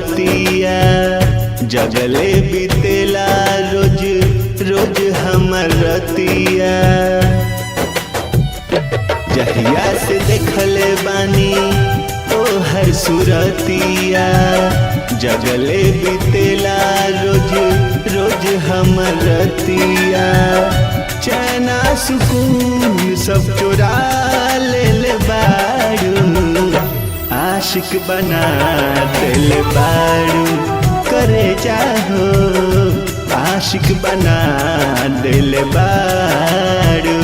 सुरतिया जगले बीतेला रोज रोज हमर रतिया। जहिया से देखले बानी ओ हर सुरतिया जगले बीतेला रोज रोज हमर रतिया। चैना सुकून सब चुरा ले बारू आशिक बना दिल बारू करे चाहो आशिक बना दिल बारू।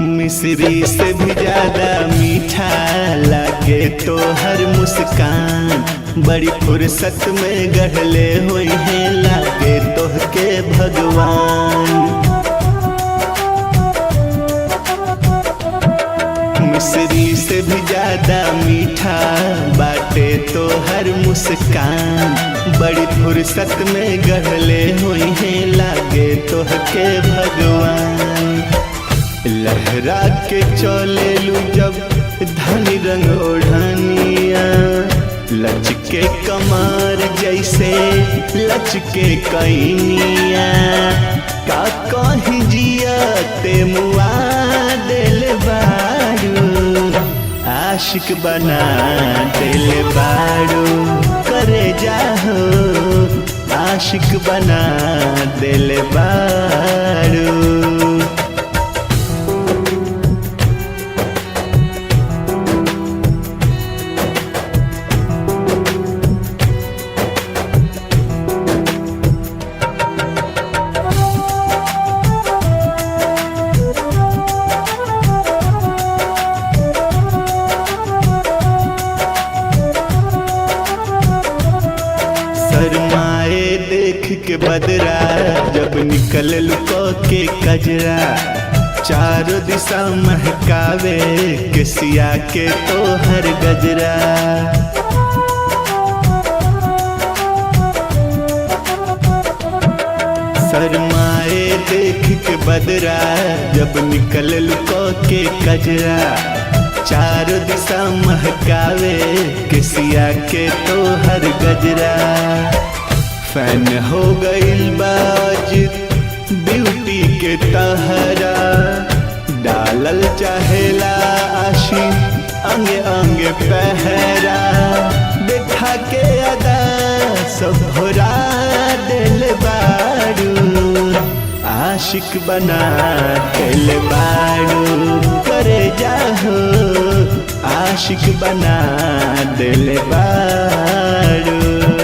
मिश्री से भी ज्यादा मीठा लागे तो हर मुस्कान। बड़ी फुर्सत में गढ़ले हुई है लागे तो के भगवान। मिश्री से भी ज्यादा मीठा बाटे तो हर मुस्कान। बड़ी फुर्सत में गढ़ले हुई है लागे तो के भगवान। लहरा के चले लू जब धनी रंग ओढ़निया लचके कमर जैसे लचके कैनिया। का कहीं जिया ते मुआ दिल बारू आशिक बना दिल बारू करे जाहो आशिक बना दिल बारू। शर्माए देख के बदरा जब निकल लुको के कजरा। चारों दिशा महकावे के सिया के तो हर गजरा। शर्माए देख के बदरा जब निकल लुको के कजरा। चारों दिशा महकावे किसिया के तो हर गजरा। फैन हो गइल बाज ब्यूटी के तहरा डालल चाहेला आशी अंगे अंगे पहरा। देखा के अदा सब भरा दिल बारू आशिक बना दिल बारू करे जाहो आशिक बना दिल बारू।